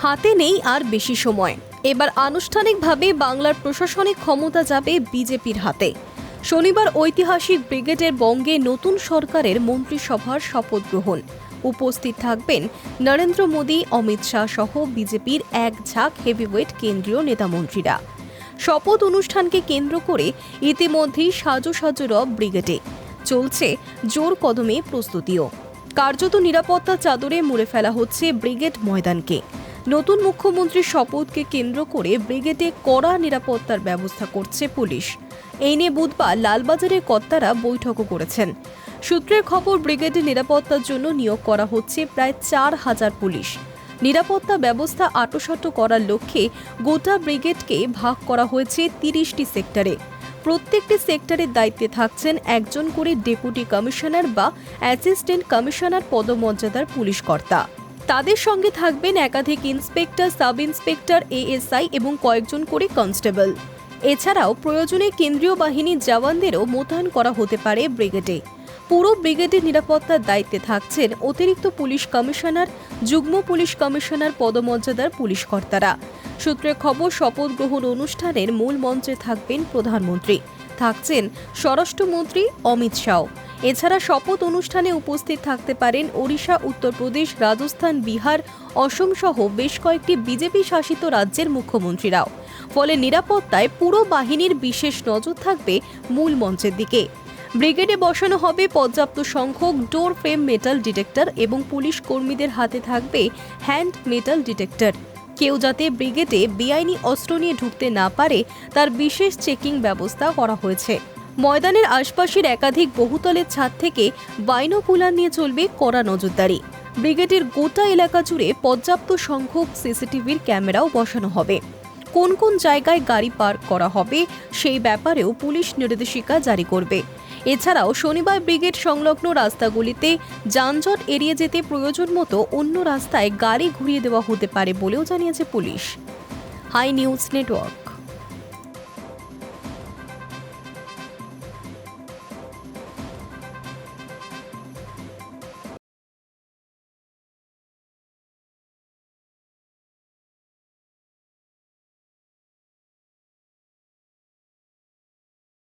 হাতে নেই আর বেশি সময়। এবার আনুষ্ঠানিকভাবে বাংলার প্রশাসনিক ক্ষমতা যাবে বিজেপির হাতে। শনিবার ঐতিহাসিক ব্রিগেডের বঙ্গে নতুন সরকারের মন্ত্রিসভার শপথ গ্রহণ। উপস্থিত থাকবেন নরেন্দ্র মোদী, অমিত শাহ সহ বিজেপির এক ঝাঁক হেভিওয়েট কেন্দ্রীয় নেতামন্ত্রীরা। শপথ অনুষ্ঠানকে কেন্দ্র করে ইতিমধ্যেই সাজো রব ব্রিগেডে চলছে জোর কদমে প্রস্তুতিও। কার্যত নিরাপত্তা চাদরে মুড়ে ফেলা হচ্ছে ব্রিগেড ময়দানকে। নতুন মুখ্যমন্ত্রীর শপথকে কেন্দ্র করে ব্রিগেডে কড়া নিরাপত্তার ব্যবস্থা করছে পুলিশ। এই নিয়ে বুধবার লালবাজারের কর্তারা বৈঠকও করেছেন। সূত্রের খবর, ব্রিগেডে নিরাপত্তার জন্য নিয়োগ করা হচ্ছে প্রায় 4,000 পুলিশ। নিরাপত্তা ব্যবস্থা আঁটোসাঁটো করার লক্ষ্যে গোটা ব্রিগেডকে ভাগ করা হয়েছে 30টি সেক্টরে। প্রত্যেকটি সেক্টরের দায়িত্বে থাকছেন একজন করে ডেপুটি কমিশনার বা অ্যাসিস্ট্যান্ট কমিশনার পদমর্যাদার পুলিশ কর্তা। তাদের সঙ্গে থাকবেন একাধিক ইন্সপেক্টর, সাব ইন্সপেক্টর, এএসআই এবং কয়েকজন করে কনস্টেবল। এছাড়াও প্রয়োজনে কেন্দ্রীয় বাহিনীর জওয়ানদেরও মোতায়েন করা হতে পারে ব্রিগেডে। পুরো ব্রিগেডের নিরাপত্তার দায়িত্বে থাকছেন অতিরিক্ত পুলিশ কমিশনার, যুগ্ম পুলিশ কমিশনার পদমর্যাদার পুলিশ কর্তারা। সূত্রের খবর, শপথ গ্রহণ অনুষ্ঠানের মূল মঞ্চে থাকবেন প্রধানমন্ত্রী, থাকছেন স্বরাষ্ট্রমন্ত্রী অমিত শাহ। এছাড়া শপথ অনুষ্ঠানে উপস্থিত থাকতে পারেন ওড়িশা, উত্তরপ্রদেশ, রাজস্থান, বিহার, অসম সহ বেশ কয়েকটি বিজেপি শাসিত রাজ্যের মুখ্যমন্ত্রীরাও। ফলে নিরাপত্তায় পুরো বাহিনীর বিশেষ নজর থাকবে মূল মঞ্চের দিকে। ব্রিগেডে বসানো হবে পর্যাপ্ত সংখ্যক ডোর ফ্রেম মেটাল ডিটেক্টর এবং পুলিশ কর্মীদের হাতে থাকবে হ্যান্ড মেটাল ডিটেক্টর। কেউ যাতে ব্রিগেডে বেআইনি অস্ত্র নিয়ে ঢুকতে না পারে তার বিশেষ চেকিং ব্যবস্থা করা হয়েছে। ময়দানের আশপাশের একাধিক বহুতলের ছাদ থেকে বাইনোকুলার নিয়ে চলবে কড়া নজরদারি। ব্রিগেডের গোটা এলাকা জুড়ে পর্যাপ্ত সংখ্যক সিসিটিভির ক্যামেরাও বসানো হবে। কোন কোন জায়গায় গাড়ি পার্ক করা হবে সেই ব্যাপারেও পুলিশ নির্দেশিকা জারি করবে। এছাড়াও শনিবার ব্রিগেড সংলগ্ন রাস্তাগুলিতে যানজট এড়িয়ে যেতে প্রয়োজন মতো অন্য রাস্তায় গাড়ি ঘুরিয়ে দেওয়া হতে পারে বলেও জানিয়েছে পুলিশ। High news network.